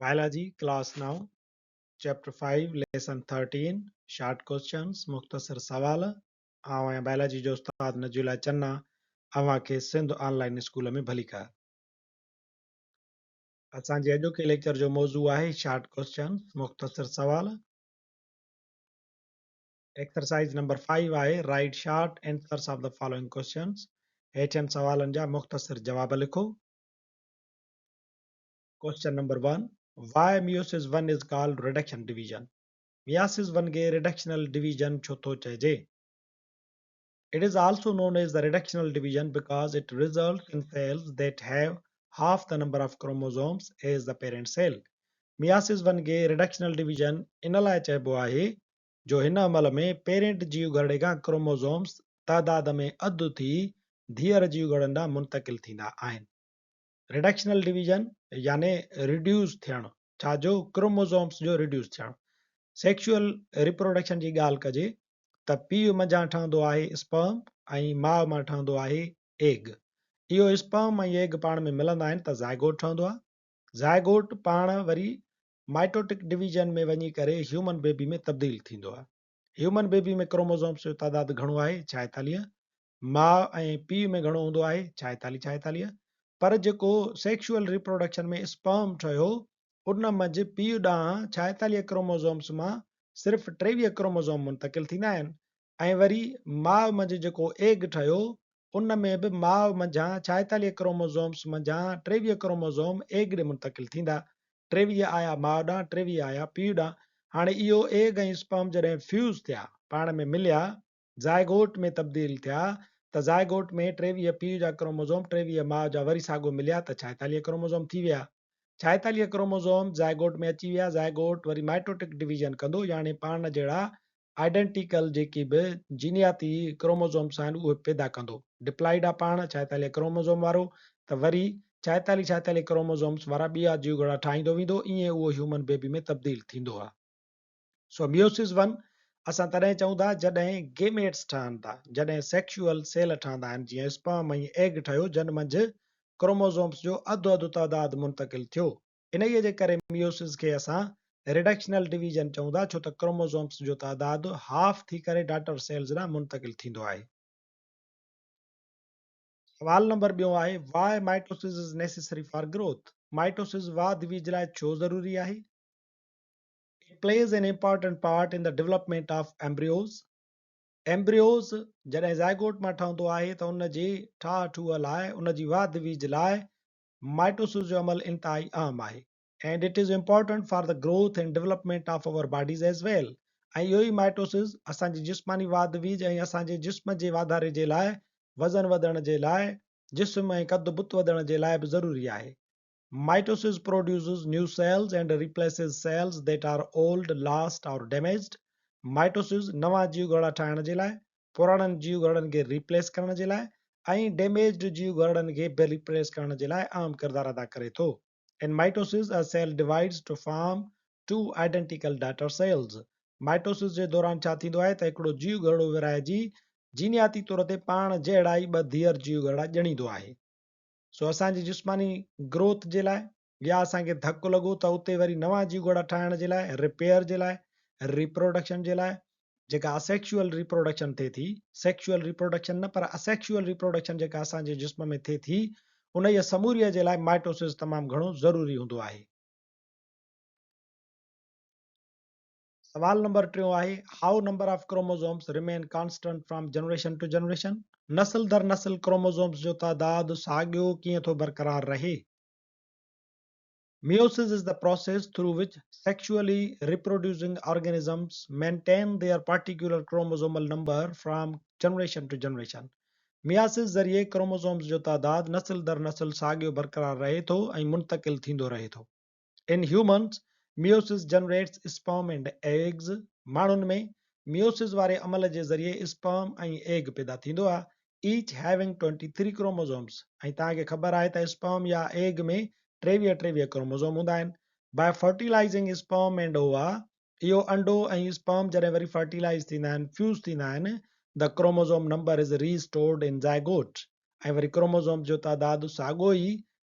Biology class now. Chapter 5 Lesson 13 Short questions मुख्तसर सवाल आवां बायोलॉजी जो उस्ताद नजूला चन्ना आवां के सिंध ऑनलाइन स्कूल में भली का असांजे अॼु के लेक्चर जो मौजू आहे शॉर्ट क्वेश्चंस मुख्तसर सवाल एक्सरसाइज नंबर 5 आहे write short answers of the following questions हेठियन सवालन जा मुख्तसर जवाब लिखो question number 1 why meiosis 1 is called reduction division meiosis 1 के reductional division छो थो चइजे It is also known as the reductional division because it results in cells that have half the number of chromosomes as the parent cell. Meiosis 1 खे reductional division इन लाइ चइबो आहे जो हिन अमल में पेरेंट जीव ॻड़े खां क्रोमोसोम्स तादाद में अधु थी धीअर जीव ॻड़नि ॾांहुं मुंतक़िल थींदा आहिनि रिडक्शनल डिवीजन याने रिड्यूस थियणु छाजो क्रोमोसोम्स जो रिड्यूस थियणु सेक्सुअल रिप्रोडक्शन जी ॻाल्हि कजे त पीउ मंझां ठहंदो आहे स्पर्म ऐं माउ मां ठहंदो आहे एग इहो स्पर्म ऐं एग पाण में मिलंदा आहिनि त ज़ायगोट ठहंदो आहे ज़ायगोट पाण वरी माइटोटिक डिवीजन में वञी करे ह्यूमन बेबी में तब्दील थींदो आहे ह्यूमन बेबी में क्रोमोसोम्स जो तादादु घणो आहे 46 माउ ऐं पीउ में घणो हूंदो आहे 46 पर जेको सेक्सुअल रिप्रोडक्शन में स्पर्म ठहियो उन मंझि पीउ ॾांहुं 46 क्रोमोसोम्स मां सिर्फ़ु 23 क्रोमोसोम मुंतक़िल थींदा आहिनि ऐं वरी माउ मंझि जेको एग ठहियो उन में बि माउ मंझां 46 क्रोमोसोम्स मंझां 23 क्रोमोसोम एग ॾे मुंतक़िल थींदा 23 आया माउ ॾांहुं 23 आया पीउ ॾांहुं हाणे इहो एग ऐं स्पर्म जॾहिं फ्यूज़ थिया पाण में मिलिया ज़ायगोट में तब्दील थिया त ज़ायगोट में 23 पीउ जा क्रोमोसोम 23 माउ जा वरी साॻियो मिलिया त 46 क्रोमोसोम थी विया 46 क्रोमोसोम ज़ायगोट में अची विया ज़ायगोट वरी माइटोटिक डिवीजन कंदो यानी पाण जहिड़ा आइडेंटिकल जेकी बि जीनियाती क्रोमोसोम्स आहिनि उहे पैदा कंदो डिप्लाइड आहे पाण 46 क्रोमोसोम वारो त वरी 46 क्रोमोसोम्स वारा ॿिया जीव ॻड़ा ठाहींदो वेंदो ईअं उहो ह्यूमन बेबी में तब्दील थींदो आहे सो मियोसिस 1 असां तॾहिं चऊं था जॾहिं गेमेट्स ठहनि था जॾहिं सेक्सुअल सेल ठहंदा आहिनि जीअं स्पर्म ऐं एग ठहियो जन मंझि क्रोमोसोम्स जो अधु अधु तादादु मुंतक़िल थियो इन्हीअ जे करे मियोसिस खे असां रिडक्शनल डिवीजन चऊं था छो त क्रोमोसोम्स जो तादादु हाफ थी करे डॉटर सेल्स ॾांहुं मुंतक़िल थींदो आहे सवाल नंबर ॿियो आहे why mitosis is necessary for growth mitosis वाध बीज लाइ छो ज़रूरी आहे plays an important part in the development of embryos. Embryos जॾहिं ज़ायगोट मां ठहंदो आहे त उन जी ठाह ठूह लाइ उन जी वाध वीज लाइ माइटोसिस जो अमल इंतहाई अहम आहे and it is important for the growth and development of our bodies as well. ऐं इहो ई माइटोसिस असांजी जिस्मानी वाध वीज ऐं असांजे जिस्म जे वाधारे जे लाइ वज़न वधण जे लाइ जिस्म ऐं कद बुत वधण जे लाइ बि ज़रूरी आहे Mitosis produces new cells and replaces cells that are old, lost or damaged. Mitosis नवा जीव ॻड़ा ठाहिण जे लाइ पुराणनि जीव ॻड़नि खे रिप्लेस करण जे लाइ ऐं डैमेज्ड जीव ॻड़नि खे बि रिप्लेस करण जे लाइ अहम किरदारु अदा करे थो In mitosis, a cell divides to form two identical daughter cells. Mitosis जे दौरान छा थींदो आहे त हिकिड़ो जीव ॻड़ो विरहाइजी जीनियाती तौर ते पाण जहिड़ा ई ॿ धीअर जीव ॻड़ा ॼणींदो आहे सो असांजी जिस्मानी ग्रोथ जे लाइ या असांखे धकु लॻो त उते वरी नवां जीव ॻड़ा ठाहिण जे लाइ रिपेयर जे लाइ रिप्रोडक्शन जे लाइ जेका असेक्सुअल रिप्रोडक्शन थिए थी सेक्सुअल रिप्रोडक्शन न पर असेक्सुअल रिप्रोडक्शन जेका असांजे जिस्म में थिए थी उन जी समूरीअ जे लाइ माइटोसिस तमामु घणो ज़रूरी हूंदो आहे सवाल नंबर 3 आहे how number of chromosomes remain constant from generation to generation नस्ल दर नस्ल क्रोमोसोम्स जो तादाद साॻियो कीअं थो बरक़रार रहे Meiosis is the process through which sexually reproducing organisms maintain their particular chromosomal number from generation to generation. Meiosis ज़रिए क्रोमोसोम्स जो तादाद नस्ल दर नस्ल साॻियो बरक़रार रहे थो ऐं मुंतक़िल थींदो रहे थो In humans, meiosis generates sperm and eggs. माण्हुनि में meiosis वारे अमल जे ज़रिए sperm ऐं egg पैदा थींदो आहे each having 23 chromosomes ऐं तव्हांखे ख़बर आहे त sperm या egg में 23 क्रोमोसोम हूंदा आहिनि by fertilizing sperm and ova इहो अंडो ऐं sperm जॾहिं वरी fertilize थींदा आहिनि फ्यूज़ थींदा आहिनि the chromosome number is restored in zygote ऐं वरी क्रोमोसोम जो तादादु साॻियो ई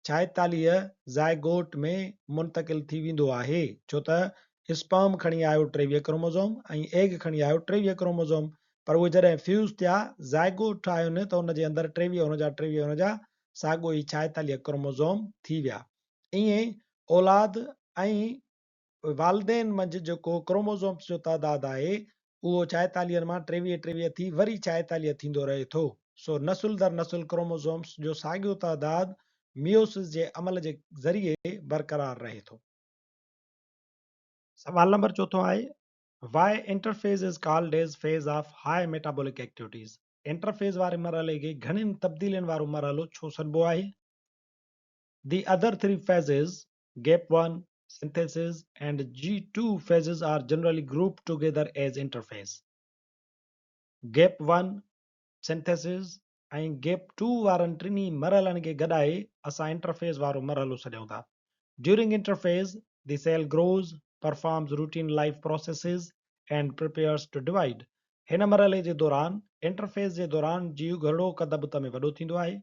46 ज़ायगोट में मुंतकिल थी वेंदो आहे, छो त स्पर्म खणी आयो 23 क्रोमोज़ोम ऐं एग खणी आयो 23 क्रोमोज़ोम, पर उहे जॾहिं फ्यूज़ थिया ज़ायगोट ठाहियुनि त उन जे अंदरि 23 हुन जा साॻियो ई 46 क्रोमोज़ोम थी विया। ईअं औलाद ऐं वालदेन मंझि जेको क्रोमोज़ोम्स जो तइदादु आहे उहो 44 मां 23 थी वरी 46 थींदो रहे थो। सो नसुल दर नसुल क्रोमोज़ोम्स जो साॻियो तइदादु मियोसिस जे अमल जे ज़रिए बरक़रार रहे थो। सवाल नंबर चौथो आहे, why interphase is called as phase of high metabolic activities? Interphase वारे मरहले खे घणनि तब्दीलियुनि वारो मरहलो छो सॾिबो आहे? The other three phases, gap 1, synthesis, and G2 phases are generally grouped together as interphase. Gap 1, synthesis, ऐं gap 2 वारनि टिनी मरहलनि खे गॾाए असां इंटरफेज़ वारो मरहलो सॾियूं था। During interphase, the cell grows, performs routine life processes, and prepares to divide. हिन मरहले जे दौरान इंटरफेज़ जे दौरान जीव घड़ो कदबत में वॾो थींदो आहे।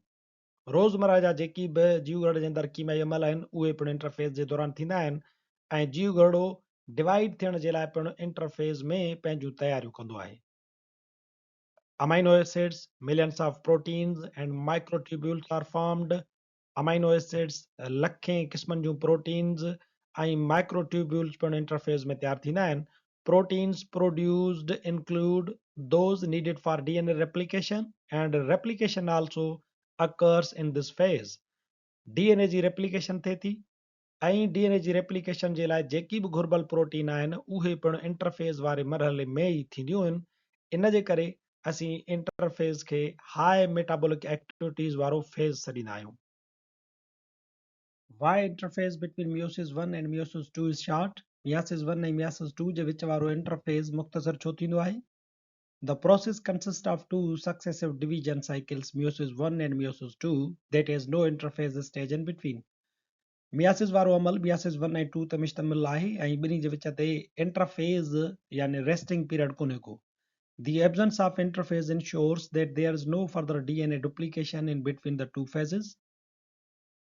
रोज़मर्रा जा जेकी बि जीव घड़ जे अंदरि कीमियाई अमल आहिनि उहे पिणु इंटरफेज़ जे दौरान थींदा आहिनि ऐं जीव घड़ो डिवाइड थियण जे लाइ पिणु इंटरफेज़ में पंहिंजूं तयारियूं कंदो आहे। Amino acids, millions of proteins and microtubules are formed. Amino acids, लखें क़िस्मनि जूं प्रोटीन्स ऐं माइक्रोट्यूब्यूल्स पिणु इंटरफेज़ में तयारु थींदा आहिनि। Proteins produced include those needed for DNA replication, and replication also occurs in this phase. DNA ji replication थिए थी ऐं DNA जी replication जे लाइ जेकी बि घुर्बल प्रोटीन आहिनि उहे पिणु इंटरफेज़ वारे मरहले में ई थींदियूं आहिनि। इन जे करे असीं इंटरफेज़ खे हाई मेटाबॉलिक एक्टिविटीज़ वारो फेज़ सॾींदा आहियूं। Why interface between meiosis 1 and meiosis 2 is short? meiosis 1 ऐं meiosis 2 जे विच वारो इंटरफेज़ मुख़्तसर छो थींदो आहे? The process consists of two successive division cycles, meiosis 1 and meiosis 2, that has no interphase stage in between. Myiasis वारो अमल myiasis 1 ऐं 2 ते मुश्तमिल आहे ऐं ॿिन्ही जे विच ते इंटरफेज़ यानी रेस्टिंग पीरियड कोन्हे को। The absence of interphase ensures that there is no further DNA duplication in between the two phases.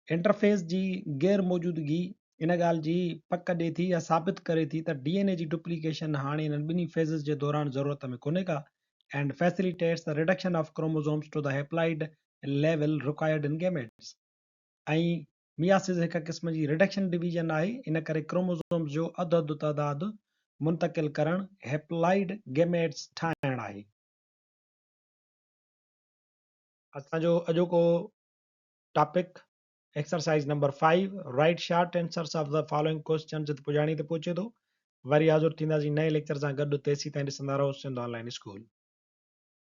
Interphase जी गैर मौजूदगी इन ॻाल्हि जी पक ॾिए थी या साबित करे थी त DNA जी डुप्लीकेशन हाणे इन्हनि ॿिन्ही फेज़िस जे दौरान ज़रूरत में कोन्हे का, and facilitates the reduction of chromosomes to the haplide level required in gametes. ऐं मियासिस हिकु क़िस्म जी रिडक्शन डिवीजन आहे, इन करे क्रोमोसोम्स जो अधु अधु तइदादु मुंतकिल करणु हेप्लाइड गेमेट्स ठाहिणु आहे। असांजो अॼोको topic exercise number 5, write short answers of the following question ते पुॼाणी ते पहुचे थो। वरी हाज़ुर थींदासीं नए लेक्चर सां गॾु, तेसीं ताईं ॾिसंदा रहो सिंध ऑनलाइन स्कूल।